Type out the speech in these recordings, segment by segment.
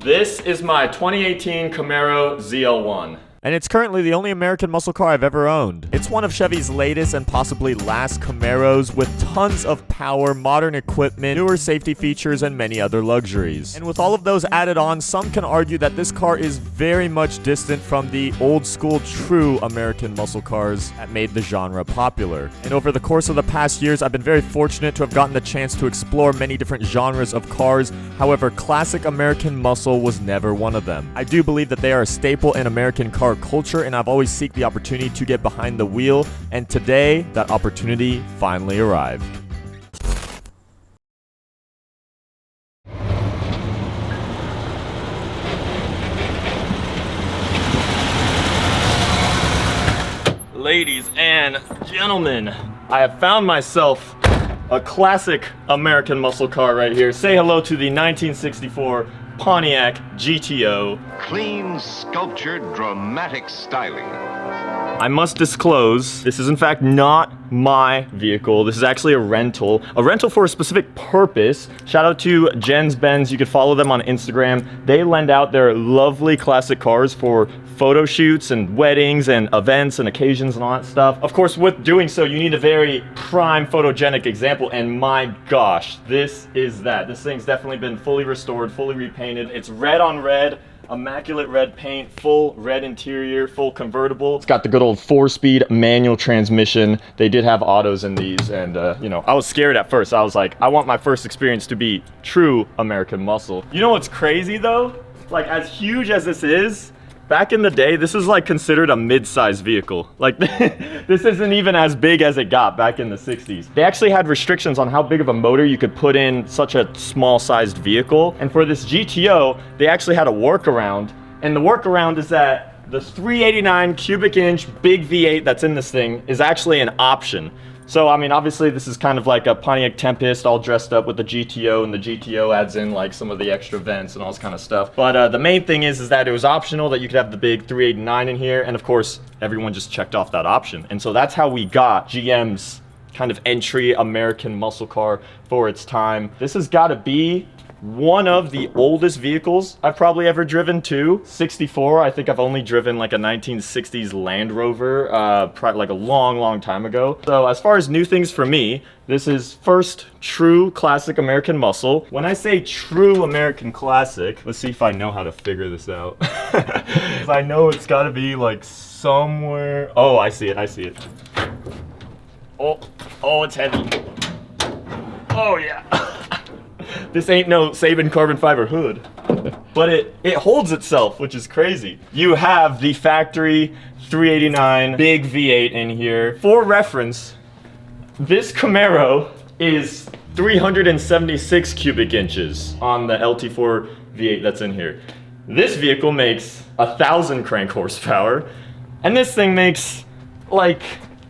This is my 2018 Camaro ZL1. And it's currently the only American muscle car I've ever owned. It's one of Chevy's latest and possibly last Camaros with tons of power, modern equipment, newer safety features, and many other luxuries. And with all of those added on, some can argue that this car is very much distant from the old school true American muscle cars that made the genre popular. And over the course of the past years, I've been very fortunate to have gotten the chance to explore many different genres of cars. However, classic American muscle was never one of them. I do believe that they are a staple in American car culture, and I've always seeked the opportunity to get behind the wheel, and today that opportunity finally arrived. Ladies and gentlemen, I have found myself a classic American muscle car right here. Say hello to the 1964 Pontiac GTO. Clean, sculptured, dramatic styling. I must disclose, this is in fact not my vehicle. This is actually a rental for a specific purpose. Shout out to Jen's Benz. You can follow them on Instagram. They lend out their lovely classic cars for photo shoots and weddings and events and occasions and all that stuff. Of course, with doing so, you need a very prime photogenic example, and my gosh, this is that. This thing's definitely been fully restored, fully repainted. It's red on red, immaculate red paint, full red interior, full convertible. It's got the good old 4-speed manual transmission. They did have autos in these, and you know, I was scared at first. I was like, I want my first experience to be true American muscle. You know what's crazy though? Like, as huge as this is, back in the day, this is like considered a mid-sized vehicle. Like, this isn't even as big as it got back in the 60s. They actually had restrictions on how big of a motor you could put in such a small-sized vehicle. And for this GTO, they actually had a workaround. And the workaround is that the 389 cubic inch big V8 that's in this thing is actually an option. So, I mean, obviously this is kind of like a Pontiac Tempest all dressed up with the GTO, and the GTO adds in like some of the extra vents and all this kind of stuff. But the main thing is that it was optional, that you could have the big 389 in here, and of course, everyone just checked off that option. And so that's how we got GM's kind of entry American muscle car for its time. This has got to be one of the oldest vehicles I've probably ever driven too. 64, I think I've only driven like a 1960s Land Rover, like a long time ago. So as far as new things for me, this is first true classic American muscle. When I say true American classic, let's see if I know how to figure this out. I know it's gotta be like somewhere. Oh, I see it. Oh, it's heavy. Oh yeah. This ain't no Sabin carbon fiber hood, but it holds itself, which is crazy. You have the factory 389 big V8 in here. For reference, this Camaro is 376 cubic inches on the LT4 V8 that's in here. This vehicle makes 1,000 crank horsepower, and this thing makes like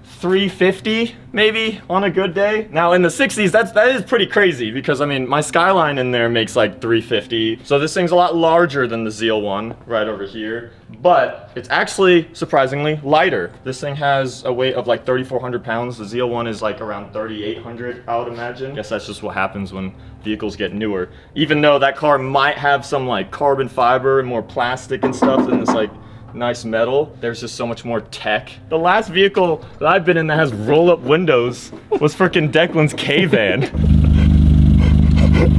350 maybe on a good day. Now in the 60s, that is pretty crazy, because I mean, my Skyline in there makes like 350. So this thing's a lot larger than the ZL1 right over here, but it's actually surprisingly lighter. This thing has a weight of like 3,400 pounds. The ZL1 is like around 3,800, I would imagine. I guess that's just what happens when vehicles get newer. Even though that car might have some like carbon fiber and more plastic and stuff than this like nice metal, there's just so much more tech. The last vehicle that I've been in that has roll-up windows was freaking Declan's K-Van.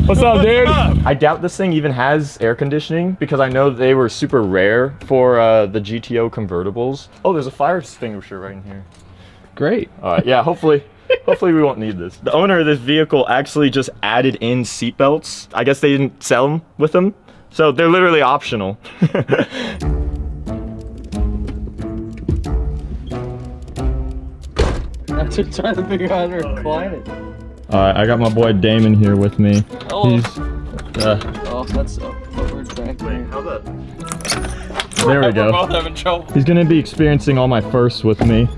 What's up, dude? I doubt this thing even has air conditioning, because I know they were super rare for the GTO convertibles. Oh, there's a fire extinguisher right in here. Great. All right, yeah, hopefully we won't need this. The owner of this vehicle actually just added in seat belts. I guess they didn't sell them with them, so they're literally optional. I'm just trying to figure out how to recline it. Alright, I got my boy Damon here with me. Oh, He's, oh, that's over back there. How about? There we go. We're both having trouble. He's gonna be experiencing all my firsts with me.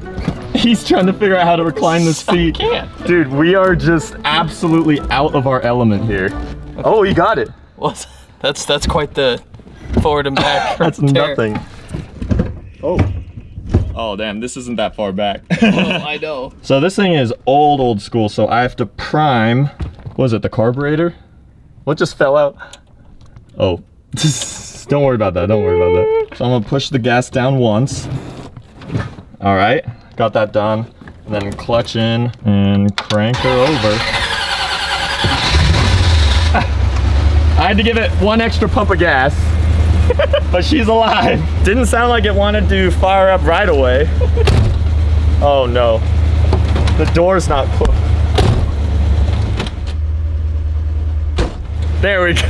He's trying to figure out how to recline the seat. I can't. Dude, we are just absolutely out of our element here. Okay. Oh, you got it. Well, that's quite the forward and back. That's nothing. Oh. Oh damn, this isn't that far back. Oh, I know. So this thing is old school, so I have to prime, what is it, the carburetor? What just fell out? Oh, Don't worry about that, don't worry about that. So I'm gonna push the gas down once. All right, got that done. And then clutch in and crank her over. I had to give it one extra pump of gas, but she's alive. Didn't sound like it wanted to fire up right away. Oh no, the door's not closed. There we go.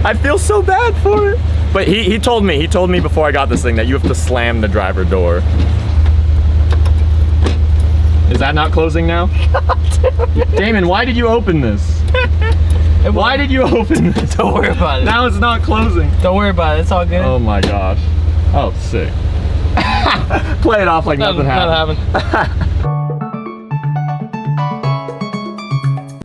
I feel so bad for it. But he told me before I got this thing that you have to slam the driver door. Is that not closing now? Damon, why did you open this? Why did you open this? Don't worry about it. Now it's not closing. Don't worry about it. It's all good. Oh my gosh. Oh, sick. Play it off like nothing happened.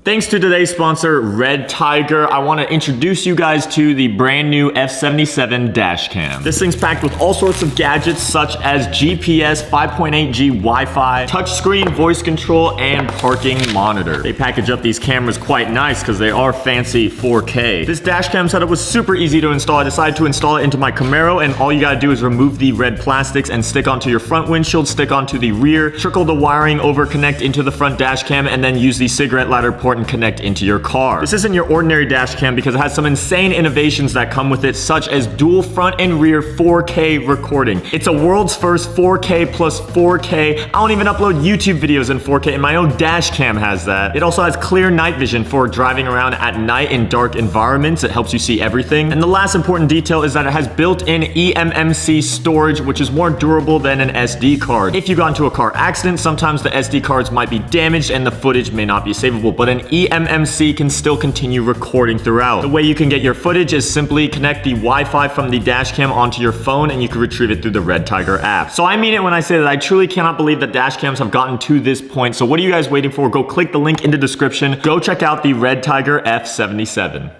Thanks to today's sponsor, REDTIGER. I want to introduce you guys to the brand new F77 dash cam. This thing's packed with all sorts of gadgets such as GPS, 5.8G Wi-Fi, touchscreen, voice control, and parking monitor. They package up these cameras quite nice because they are fancy 4K. This dash cam setup was super easy to install. I decided to install it into my Camaro, and all you gotta do is remove the red plastics and stick onto your front windshield, stick onto the rear, trickle the wiring over, connect into the front dash cam, and then use the cigarette lighter port and connect into your car. This isn't your ordinary dash cam because it has some insane innovations that come with it, such as dual front and rear 4K recording. It's a world's first 4K plus 4K. I don't even upload YouTube videos in 4K, and my own dash cam has that. It also has clear night vision for driving around at night in dark environments. It helps you see everything. And the last important detail is that it has built-in eMMC storage, which is more durable than an SD card. If you got into a car accident, sometimes the SD cards might be damaged and the footage may not be savable, but an eMMC can still continue recording throughout. The way you can get your footage is simply connect the Wi-Fi from the dash cam onto your phone, and you can retrieve it through the REDTIGER app. So I mean it when I say that I truly cannot believe that dash cams have gotten to this point. So what are you guys waiting for? Go click the link in the description. Go check out the REDTIGER F77.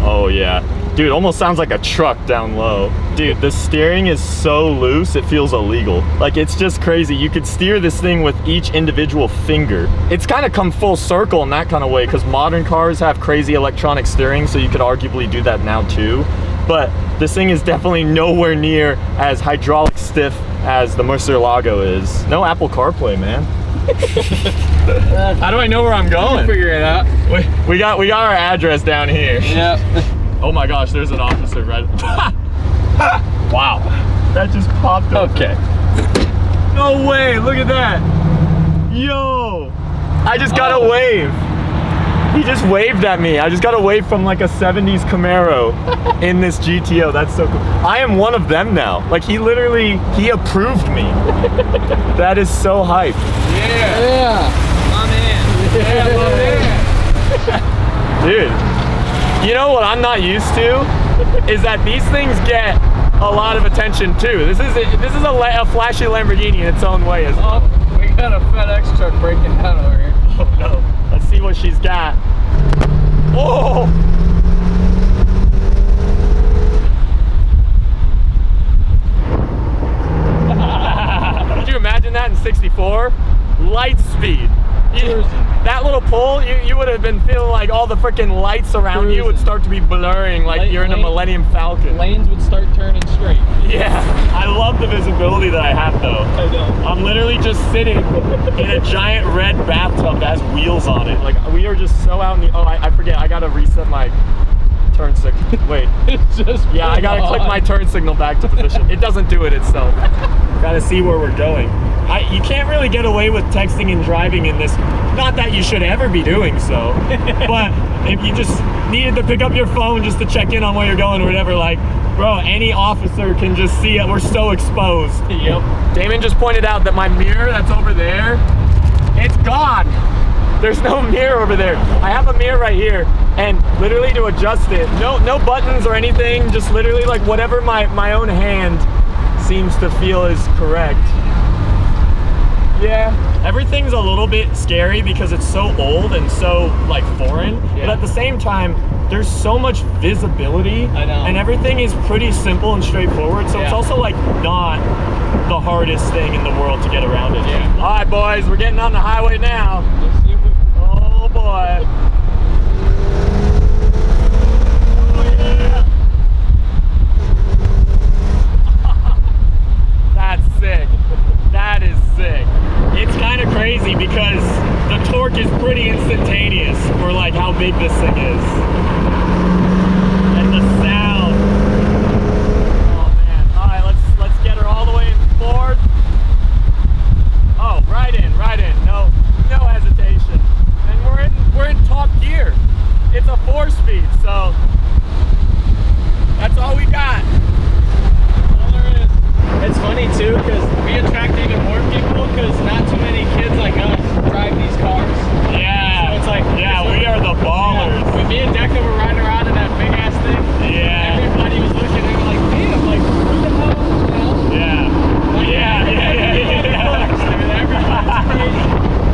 Oh yeah. Dude, almost sounds like a truck down low. Dude, the steering is so loose, it feels illegal. Like, it's just crazy. You could steer this thing with each individual finger. It's kind of come full circle in that kind of way, because modern cars have crazy electronic steering, so you could arguably do that now too. But this thing is definitely nowhere near as hydraulic stiff as the Murcielago is. No Apple CarPlay, man. How do I know where I'm going? Figure it out. We got our address down here. Yeah. Oh my gosh, there's an officer right. Wow, that just popped up. Okay. No way, look at that. Yo, I just got a wave. He just waved at me. I just got a wave from like a 70s Camaro in this GTO. That's so cool. I am one of them now. Like, he approved me. That is so hype. Yeah. Yeah. My man. Yeah, my man. Dude. You know what I'm not used to is that these things get a lot of attention too. This is a flashy Lamborghini in its own way. Oh, we got a FedEx truck breaking down over here. Oh no! Let's see what she's got. Oh! Could you imagine that in '64? Light speed. That little pull, you would have been feeling like all the freaking lights around you would start to be blurring, like you're in a Millennium Falcon. Lanes would start turning straight. Yeah, I love the visibility that I have though. I know. I'm literally just sitting in a giant red bathtub that has wheels on it. Like, we are just so out in the, oh, I forget, I gotta reset my turn signal. Wait. It's just yeah, I gotta click my turn signal back to position. It doesn't do it itself. Gotta see where we're going. You can't really get away with texting and driving in this. Not that you should ever be doing so, but if you just needed to pick up your phone just to check in on where you're going or whatever, like, bro, any officer can just see it. We're so exposed. Yep. Damon just pointed out that my mirror that's over there, it's gone. There's no mirror over there. I have a mirror right here, and literally to adjust it, no buttons or anything, just literally like whatever my own hand seems to feel is correct. Yeah, everything's a little bit scary because it's so old and so like foreign, but at the same time, there's so much visibility. I know. And everything is pretty simple and straightforward, so it's also like not the hardest thing in the world to get around it. Yeah. All right, boys, we're getting on the highway now. Oh boy. That's sick. That is sick. It's kind of crazy because the torque is pretty instantaneous for like how big this thing is. And the sound. Oh man. Alright, let's get her all the way in fourth. Oh, right in. No hesitation. And we're in top gear. It's a 4-speed, so that's all we got. All there is. It's funny too because we attract even more people because not too many kids like us drive these cars. Yeah. So it's like, we are the ballers. Yeah. When me and Decca were riding around in that big ass thing, Yeah. everybody was looking and were like, damn, like, what the hell? You know? Yeah. Like, Yeah. Everybody's crazy.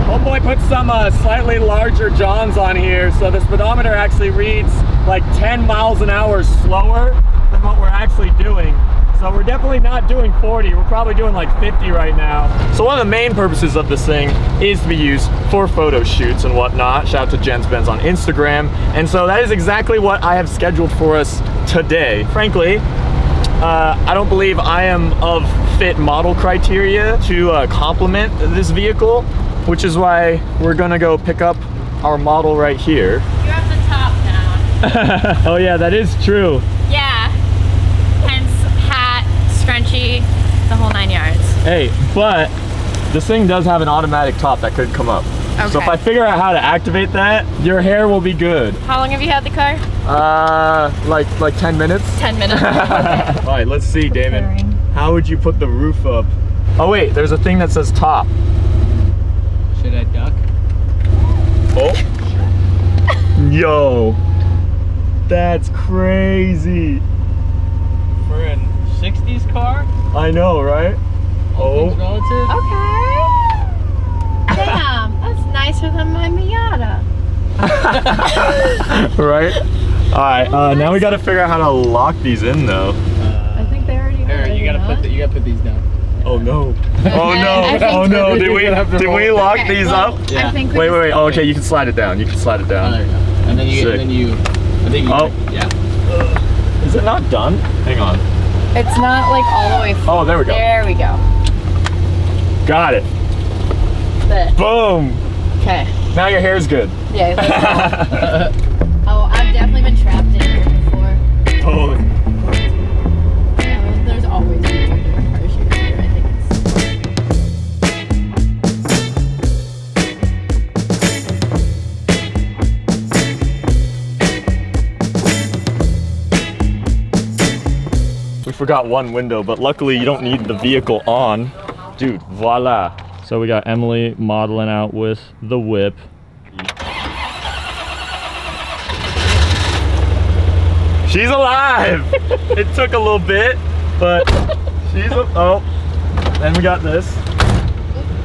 Homeboy put some slightly larger johns on here, so the speedometer actually reads like 10 miles an hour slower than what we're actually doing. So we're definitely not doing 40, we're probably doing like 50 right now. So one of the main purposes of this thing is to be used for photo shoots and whatnot. Shout out to Jens Benz on Instagram. And so that is exactly what I have scheduled for us today. Frankly, I don't believe I am of fit model criteria to complement this vehicle, which is why we're gonna go pick up our model right here. You have the top down. Oh yeah, that is true. Yeah. Hence hat, scrunchie, the whole 9 yards. Hey, but this thing does have an automatic top that could come up. Okay. So if I figure out how to activate that, your hair will be good. How long have you had the car? Like 10 minutes. 10 minutes. Okay. All right, let's see, Damon. Preparing. How would you put the roof up? Oh wait, there's a thing that says top. Should I duck? Oh. Yo. That's crazy. For a 60s car? I know, right? All things relative? Okay. Damn, that's nicer than my Miata. Right? Alright, now we gotta figure out how to lock these in though. I think they already have Here, you gotta put these down. Oh no. Oh no. I think- Oh no. Did we lock Okay, these well, up? Yeah. I think we Wait. just- Oh, okay, you can slide it down. You can slide it Oh, down. there you go. And then you, Sick. I think you, Oh. yeah. Is it not done? Hang on. It's not like all the way through. Oh, there we go. There we go. Got it. Boom. Okay. Now your hair's good. Yeah. Oh, I've definitely been trapped in here before. Totally. There's always people doing car shoots here. I think We forgot one window, but luckily you don't need the vehicle on. Dude, voila. So we got Emily modeling out with the whip. She's alive! It took a little bit, but she's oh. Then we got this.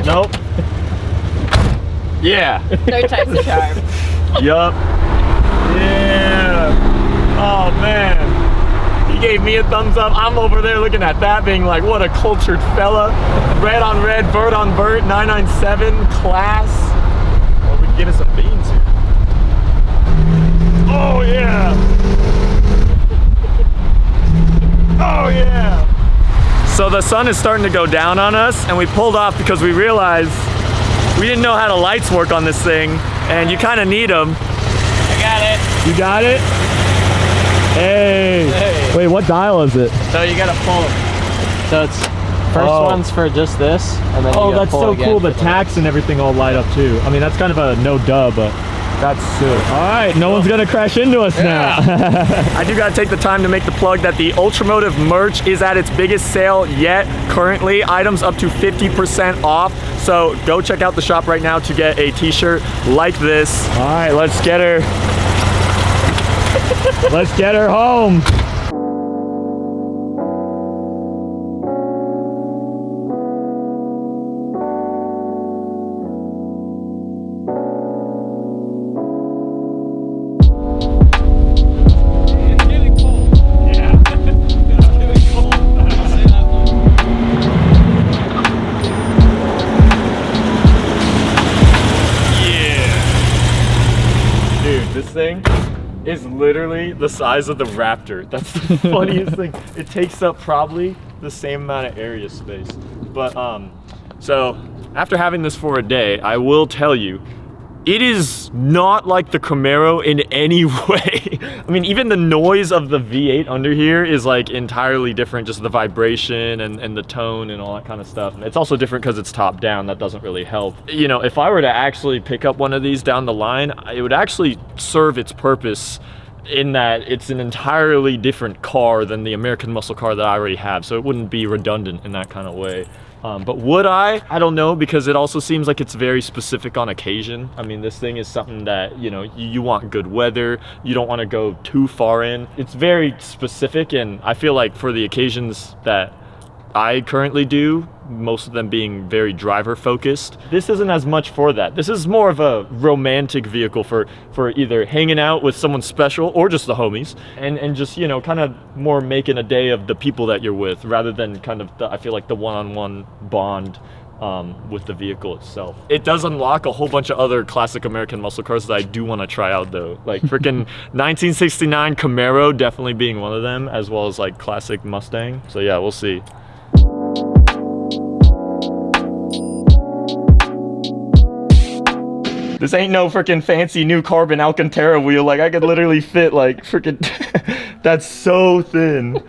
Nope. Yeah. third time's a charm. Yup. Yeah. Oh man. He gave me a thumbs up. I'm over there looking at that being like, what a cultured fella. Red on red, bird on bird, 997, class. Well, we can get us some beans here. Oh yeah. Oh yeah. So the sun is starting to go down on us and we pulled off because we realized we didn't know how the lights work on this thing and you kind of need them. I got it. You got it? Hey. Hey. Wait, what dial is it? So you gotta pull them. So it's first Oh. one's for just this, and then Oh, you gotta that's pull so again cool. for The tax and everything all light up too. I mean, that's kind of a no duh, but that's sick. All right, no one's gonna crash into us now. I do gotta take the time to make the plug that the UltraMotive merch is at its biggest sale yet. Currently, items up to 50% off. So go check out the shop right now to get a t-shirt like this. All right, let's get her. Let's get her home. It's getting cold. Yeah. It's getting cold. I'll say that much. Yeah. Dude, this thing is literally literally the size of the Raptor. That's the funniest thing. It takes up probably the same amount of area space. But so after having this for a day, I will tell you, it is not like the Camaro in any way. I mean, even the noise of the V8 under here is like entirely different, just the vibration and the tone and all that kind of stuff. It's also different because it's top down. That doesn't really help. You know, if I were to actually pick up one of these down the line, it would actually serve its purpose in that it's an entirely different car than the American muscle car that I already have. So it wouldn't be redundant in that kind of way. But would I? I don't know, because it also seems like it's very specific on occasion. I mean, this thing is something that, you know, you want good weather. You don't want to go too far in. It's very specific, and I feel like for the occasions that I currently do, most of them being very driver focused, this isn't as much for that. This is more of a romantic vehicle for either hanging out with someone special or just the homies, and just, you know, kind of more making a day of the people that you're with, rather than kind of I feel like the one-on-one bond with the vehicle itself. It does unlock a whole bunch of other classic American muscle cars that I do want to try out though. Like freaking 1969 Camaro definitely being one of them, as well as like classic Mustang. So yeah, we'll see. This ain't no freaking fancy new carbon Alcantara wheel. Like I could literally fit like freaking, that's so thin.